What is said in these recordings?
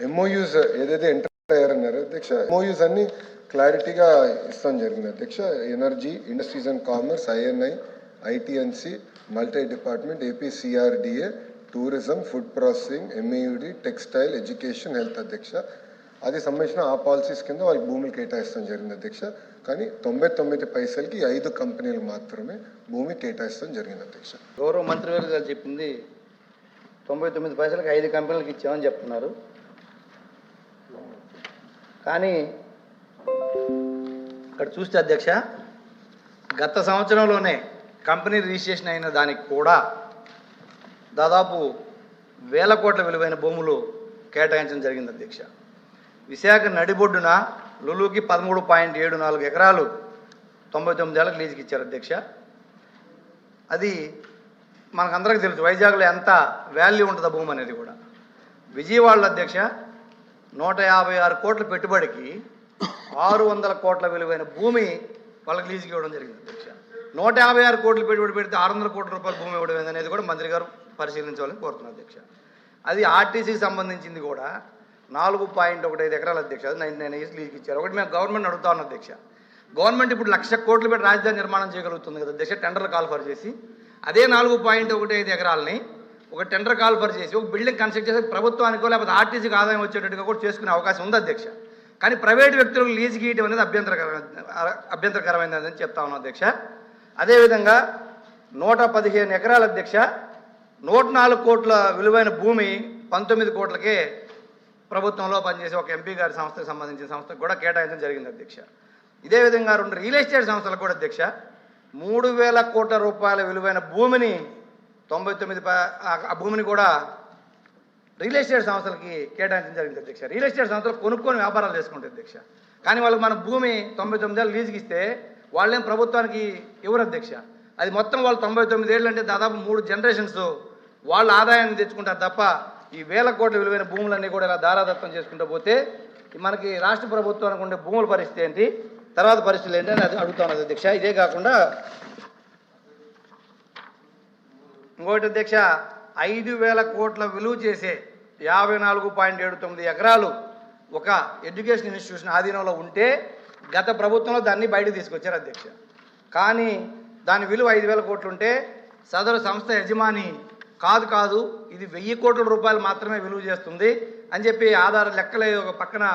MoUs ఏదైతే enter అయ్యారన్నారు అధ్యక్ష, MoUs అన్ని క్లారిటీగా ఇస్తాం జరిగింది అధ్యక్ష. Energy, industries and commerce, INI, ITNC, multi department, APCRDA, tourism, food processing, MAUD, textile, education, health అధ్యక్ష. అది సంబంధించిన ఆ పాలసీస్ కింద వాళ్ళకి భూములు కేటాయిస్తాం జరిగింది అధ్యక్ష. కానీ 99 పైసలకి 5 కంపెనీలు మాత్రమే భూమి కేటాయిస్తాం జరిగింది అధ్యక్ష. గౌరవ మంత్రి గారు చెప్పింది 99 పైసలకి 5 కంపెనీలకు ఇచ్చామని చెప్తున్నారు. కానీ ఇక్కడ చూస్తే అధ్యక్ష, గత సంవత్సరంలోనే కంపెనీ రిజిస్ట్రేషన్ అయిన దానికి కూడా దాదాపు 1000 కోట్ల విలువైన భూములు కేటాయించడం జరిగింది అధ్యక్ష. విశాఖ నడిబొడ్డున లులుకి 13.74 ఎకరాలు 99 ఏళ్ళకి లీజుకి ఇచ్చారు అధ్యక్ష. అది మనకందరికీ తెలుసు వైజాగ్లో ఎంత వాల్యూ ఉంటుందో భూమి అనేది కూడా. విజయవాడలో అధ్యక్ష 156 కోట్ల పెట్టుబడికి 600 కోట్ల విలువైన భూమి వాళ్ళకి లీజుకి ఇవ్వడం జరిగింది అధ్యక్ష. 156 కోట్లు పెట్టుబడి పెడితే 600 కోట్ల రూపాయల భూమి ఇవ్వడం అనేది కూడా మంత్రి గారు పరిశీలించాలని కోరుతున్నారు అధ్యక్ష. అది ఆర్టీసీకి సంబంధించింది కూడా 4.15 ఎకరాల అధ్యక్ష. అది 99 ఇయర్స్ లీజుకి ఇచ్చారు. ఒకటి మేము గవర్నమెంట్ అడుగుతా ఉన్నాం అధ్యక్ష. గవర్నమెంట్ ఇప్పుడు 1,00,000 కోట్లు పెట్టి రాజధాని నిర్మాణం చేయగలుగుతుంది కదా అధ్యక్ష, టెండర్లు కాల్ఫర్ చేసి. అదే 4.15 ఎకరాలని ఒక టెండర్ కాల్ఫర్ చేసి ఒక బిల్డింగ్ కన్స్ట్రక్ట్ చేసి ప్రభుత్వానికో లేకపోతే ఆర్టీసీకి ఆదాయం వచ్చేటట్టుగా కూడా చేసుకునే అవకాశం ఉంది అధ్యక్ష. కానీ ప్రైవేట్ వ్యక్తులకు లీజుకి ఇవ్వడం అనేది అభ్యంతరకరమైనదని చెప్తా ఉన్నాం అధ్యక్ష. అదేవిధంగా 115 ఎకరాల అధ్యక్ష, 104 కోట్ల విలువైన భూమి 19 కోట్లకే ప్రభుత్వంలో పనిచేసే ఒక ఎంపీ గారి సంస్థకు సంబంధించిన సంస్థకు కూడా కేటాయించడం జరిగింది అధ్యక్ష. ఇదే విధంగా 2 రియల్ ఎస్టేట్ సంస్థలకు కూడా అధ్యక్ష 3,000 కోట్ల రూపాయల విలువైన భూమిని 99 ఆ భూమిని కూడా రియల్ ఎస్టేట్ సంస్థలకి కేటాయించడం జరిగింది అధ్యక్ష. రియల్ ఎస్టేట్ సంస్థలు కొనుక్కొని వ్యాపారాలు చేసుకుంటారు అధ్యక్ష. కానీ వాళ్ళకి మన భూమి 99 ఏళ్ళు లీజుకి ఇస్తే వాళ్ళేం ప్రభుత్వానికి ఇవ్వరు అధ్యక్ష. అది మొత్తం వాళ్ళు 99 ఏళ్ళు అంటే దాదాపు 3 జనరేషన్స్ వాళ్ళ ఆదాయాన్ని తెచ్చుకుంటారు తప్ప ఈ 1000 కోట్ల విలువైన భూములన్నీ కూడా ఇలా దారాదత్తం చేసుకుంటూ పోతే మనకి రాష్ట్ర ప్రభుత్వానికి ఉండే భూముల పరిస్థితి ఏంటి, తర్వాత పరిస్థితులు ఏంటి అని అది అడుగుతున్నది అధ్యక్ష. ఇదే కాకుండా ఇంకోటి అధ్యక్ష, 5,000 కోట్ల విలువ చేసే 54.79 ఎకరాలు ఒక ఎడ్యుకేషన్ ఇన్స్టిట్యూషన్ ఆధీనంలో ఉంటే గత ప్రభుత్వంలో దాన్ని బయటకు తీసుకొచ్చారు అధ్యక్ష. కానీ దాని విలువ 5,000 కోట్లు ఉంటే సదరు సంస్థ యజమాని కాదు ఇది 1,000 కోట్ల రూపాయలు మాత్రమే విలువ చేస్తుంది అని చెప్పి ఆధార లెక్కలే ఒక పక్కన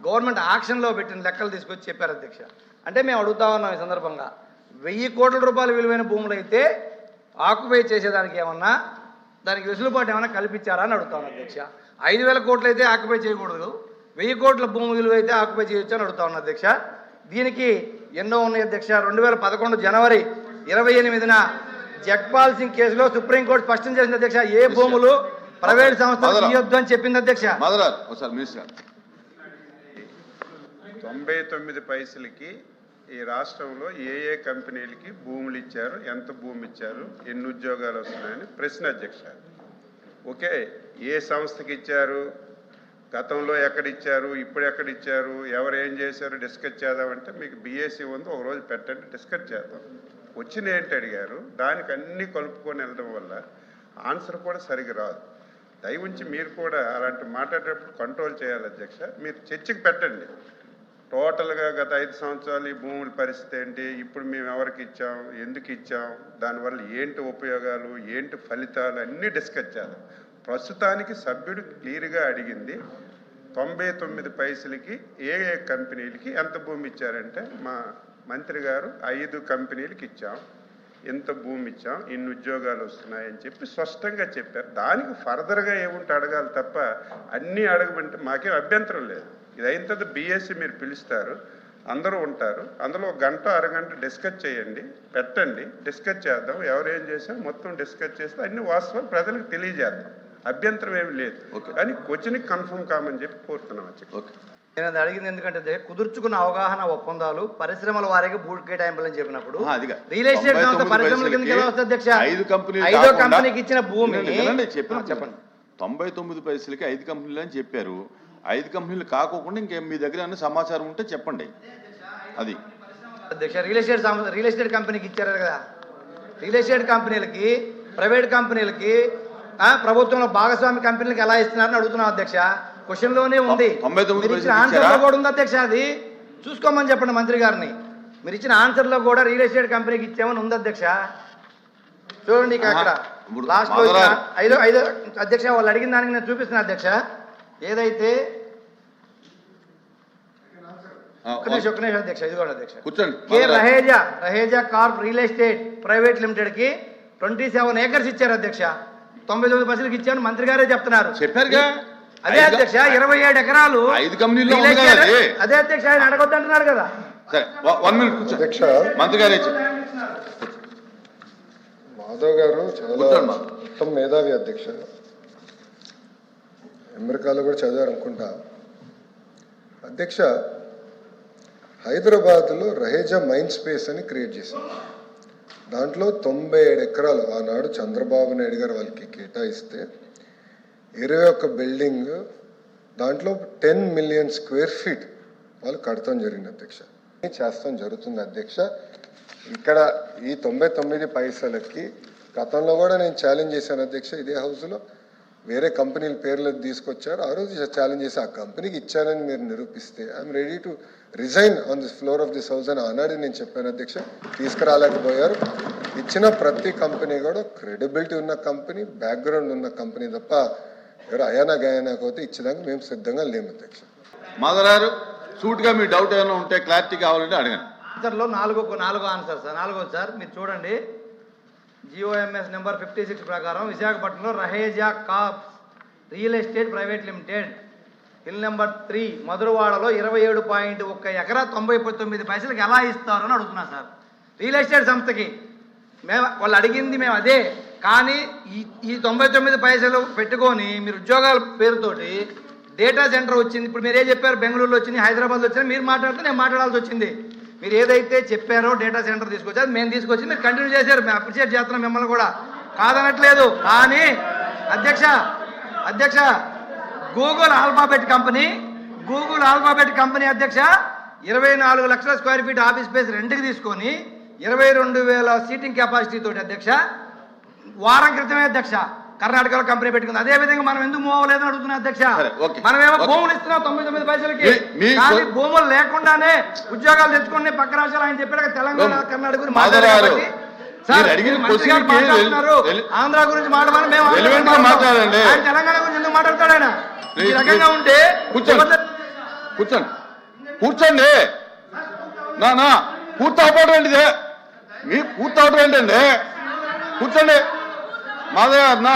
గవర్నమెంట్ ఆక్షన్లో పెట్టిన లెక్కలు తీసుకొచ్చి చెప్పారు అధ్యక్ష. అంటే మేము అడుగుతా ఉన్నాం ఈ సందర్భంగా, 1,000 కోట్ల రూపాయల విలువైన భూములు అయితే ఆక్యుపై చేసేదానికి ఏమన్నా దానికి వెసులుబాటు ఏమైనా కల్పించారా అని అడుగుతాను అధ్యక్ష. 5,000 కోట్లు అయితే ఆక్యుపై చేయకూడదు, 1,000 కోట్ల భూమి విలువ అయితే ఆక్యుపై చేయొచ్చు అని అడుగుతా ఉన్నా అధ్యక్ష. దీనికి ఎన్నో ఉన్నాయి అధ్యక్ష. 2011 జనవరి 28న జగ్పాల్ సింగ్ కేసులో సుప్రీంకోర్టు స్పష్టం చేసింది అధ్యక్ష, ఏ భూములు ప్రైవేట్ సంస్థలు ఇవ్వద్దు అని చెప్పింది అధ్యక్ష. 99 పైసలకి ఈ రాష్ట్రంలో ఏ కంపెనీలకి భూములు ఇచ్చారు, ఎంత భూమి ఇచ్చారు, ఎన్ని ఉద్యోగాలు వస్తున్నాయని ప్రశ్న అధ్యక్ష. ఓకే, ఏ సంస్థకి ఇచ్చారు, గతంలో ఎక్కడిచ్చారు, ఇప్పుడు ఎక్కడిచ్చారు, ఎవరు ఏం చేశారు డిస్కస్ చేద్దామంటే మీకు బీఏసీ ఉంది, ఒకరోజు పెట్టండి డిస్కస్ చేద్దాం. వచ్చిన ఏంటి అడిగారు, దానికి అన్నీ కలుపుకొని వెళ్ళడం వల్ల ఆన్సర్ కూడా సరిగ్గా రాదు. దయవుంచి మీరు కూడా అలాంటి మాట్లాడేటప్పుడు కంట్రోల్ చేయాలి అధ్యక్ష. మీరు చర్చకి పెట్టండి టోటల్గా గత 5 సంవత్సరాలు ఈ భూముల పరిస్థితి ఏంటి, ఇప్పుడు మేము ఎవరికి ఇచ్చాం, ఎందుకు ఇచ్చాం, దానివల్ల ఏంటి ఉపయోగాలు, ఏంటి ఫలితాలు అన్నీ డిస్కస్ చేద్దాం. ప్రస్తుతానికి సభ్యుడు క్లియర్గా అడిగింది 99 పైసలకి ఏ కంపెనీలకి ఎంత భూమి ఇచ్చారంటే మా మంత్రి గారు 5 కంపెనీలకి ఇచ్చాం, ఎంత భూమి ఇచ్చాం, ఇన్ని ఉద్యోగాలు వస్తున్నాయని చెప్పి స్పష్టంగా చెప్పారు. దానికి ఫర్దర్గా ఏముంటే అడగాలి తప్ప అన్నీ అడగమంటే మాకేం అభ్యంతరం లేదు. ఇది అయిన తర్వాత బీఎస్సీ మీరు పిలుస్తారు, అందరూ ఉంటారు, అందులో 1 గంట అరగంట డిస్కస్ చేయండి, పెట్టండి, డిస్కస్ చేద్దాం. ఎవరేం చేసాం మొత్తం డిస్కస్ చేస్తే అన్ని వాస్తవాలు ప్రజలకు తెలియజేద్దాం. అభ్యంతరం ఏమి లేదు. కానీ క్వశ్చన్కి కన్ఫర్మ్ కామని చెప్పి కోరుతున్నాం. నేను అది అడిగింది ఎందుకంటే కుదుర్చుకున్న అవగాహన ఒప్పందాలు పరిశ్రమల వారికి భూమి కేటాయింపులని చెప్పినప్పుడు రియల్ ఎస్టేట్ సంస్థ పరిశ్రమల కిందకి ఎలా వస్తుంది అధ్యక్ష? 5 కంపెనీకి ఇచ్చిన భూమి చెప్పండి. 99 పైసలకి 5 కంపెనీలు అని చెప్పారు. 5 కంపెనీలు కాకోకుండా ఇంకేం మీ దగ్గర అన్న సమాచారం ఉంటే చెప్పండి. అది అధ్యక్ష రియల్ ఎస్టేట్ కంపెనీకి ఇచ్చారు కదా, రియల్ ఎస్టేట్ కంపెనీలకి ప్రైవేట్ కంపెనీలకి ప్రభుత్వంలో భాగస్వామి కంపెనీలకు ఎలా ఇస్తున్నారని అడుగుతున్నాం అధ్యక్ష. క్వశ్చన్ లోనే ఉంది. 99 మీరు ఇచ్చిన పైసలు ఆన్సర్ లో ఇచ్చారా? కూడా ఉంది అధ్యక్ష, అది చూసుకోమని చెప్పండి మంత్రి గారిని. మీరు ఇచ్చిన ఆన్సర్ లో కూడా రియల్ ఎస్టేట్ కంపెనీకి ఇచ్చామని ఉంది అధ్యక్ష. చూడండి ఇక అక్కడ ఇప్పుడు లాస్ట్ లో మాధవరావు ఐదో అధ్యక్ష వాళ్ళు అడిగిన దానికి నేను చూపిస్తున్నా అధ్యక్ష. ఏదైతే ఒక్క నిమిషం అధ్యక్ష, ఇదిగోండి అధ్యక్ష. కూర్చోండి. K Raheja corp real estate private limited కి 27 acres ఇచ్చారు అధ్యక్ష. 99% ఇచ్చాను మంత్రి గారే చెప్తున్నారు. చెప్పారుగా. అదే అధ్యక్ష 27 ఎకరాలు 5 కంపెనీల్లో రియల్ ఉంది కదా ఎస్టేట్. అది. అదే అధ్యక్ష ఆయన అడగొద్దు అంటున్నారు కదా. సరే 1 minute కూర్చో. అధ్యక్ష మంత్రి గారే మాధవ్ గారు చాలా కూర్చోండి. ఉత్తమ మేధావి అధ్యక్ష. అమెరికాలో కూడా చదివారు అనుకుంటా. అధ్యక్ష, హైదరాబాద్లో రహేజా మైండ్ స్పేస్ అని క్రియేట్ చేశారు. దాంట్లో 97 ఎకరాలు ఆనాడు చంద్రబాబు నాయుడు గారు వాళ్ళకి కేటాయిస్తే 21 బిల్డింగ్, దాంట్లో 10 million square feet వాళ్ళు కడతాం జరిగింది అధ్యక్ష. చేస్తాం జరుగుతుంది అధ్యక్ష. ఇక్కడ ఈ 99 పైసలకి గతంలో కూడా నేను ఛాలెంజ్ చేశాను అధ్యక్ష. ఇదే హౌస్లో వేరే కంపెనీల పేర్లకు తీసుకొచ్చారు. ఆ రోజు ఛాలెంజ్ చేసి ఆ కంపెనీకి ఇచ్చానని మీరు నిరూపిస్తే I'm ready to resign on this floor of this house అని ఆనాడు నేను చెప్పాను అధ్యక్ష. తీసుకురాలేకపోయారు. ఇచ్చిన ప్రతి కంపెనీ కూడా క్రెడిబిలిటీ ఉన్న కంపెనీ, బ్యాక్గ్రౌండ్ ఉన్న కంపెనీ తప్ప ఎవరు అయానా గయానా పోతే ఇచ్చేదాకా మేము సిద్ధంగా లేము అధ్యక్ష. మాధవరారు సూట్గా మీ డౌట్ ఏమైనా ఉంటే క్లారిటీ కావాలంటే అడగండి. ఆన్సర్లో నాలుగో ఆన్సర్ సార్. నాలుగోది సార్ మీరు చూడండి. GOMS నెంబర్ 56 ప్రకారం విశాఖపట్నంలో Raheja corp real estate private limited hill number 3 మధురవాడలో 27.1 ఎకరా 99 పైసలకి ఎలా ఇస్తారు అని అడుగుతున్నా సార్. రియల్ ఎస్టేట్ సంస్థకి వాళ్ళు అడిగింది మేము అదే. కానీ ఈ 99 పైసలు పెట్టుకొని మీరు ఉద్యోగాల పేరుతోటి డేటా సెంటర్ వచ్చింది. ఇప్పుడు మీరే చెప్పారు బెంగళూరులో వచ్చింది, హైదరాబాద్లో వచ్చింది. మీరు మాట్లాడితే నేను మాట్లాడాల్సి వచ్చింది. మీరు ఏదైతే చెప్పారో డేటా సెంటర్ తీసుకొచ్చారు, మేము తీసుకొచ్చి మీరు కంటిన్యూ చేశారు. మేము అప్రిషియేట్ చేస్తున్నాం మిమ్మల్ని కూడా, కాదనట్లేదు. కానీ అధ్యక్ష గూగుల్ ఆల్ఫాబెట్ కంపెనీ అధ్యక్ష 24 లక్షల స్క్వేర్ ఫీట్ ఆఫీస్ స్పేస్ రెంట్కి తీసుకొని 22,000 సీటింగ్ కెపాసిటీ తోటి అధ్యక్ష వారం క్రితమే అధ్యక్ష కర్ణాటకలో కంపెనీ పెట్టుకుంది. అదే విధంగా మనం ఎందుకు మూవ్ అవ్వలేదని అడుగుతున్నా అధ్యక్ష. మనమేమో భూములు ఇస్తున్నాం 99 పైసలకి, కానీ భూములు లేకుండానే ఉద్యోగాలు తెచ్చుకుని పక్క రాష్ట్రాలు ఆయన చెప్పారు తెలంగాణ కర్ణాటక గురించి మాట్లాడారు. ఆంధ్ర గురించి మాట్లాడాలి, మేము ఆయన తెలంగాణ గురించి ఎందుకు మాట్లాడతాడు? ఆయన ఈ రకంగా ఉంటే కూర్చోండి. నా పూర్తవడం ఏంటిదే? మీ పూర్తవడం ఏంటండి? కూర్చోండి. మాధవ్ గారు నా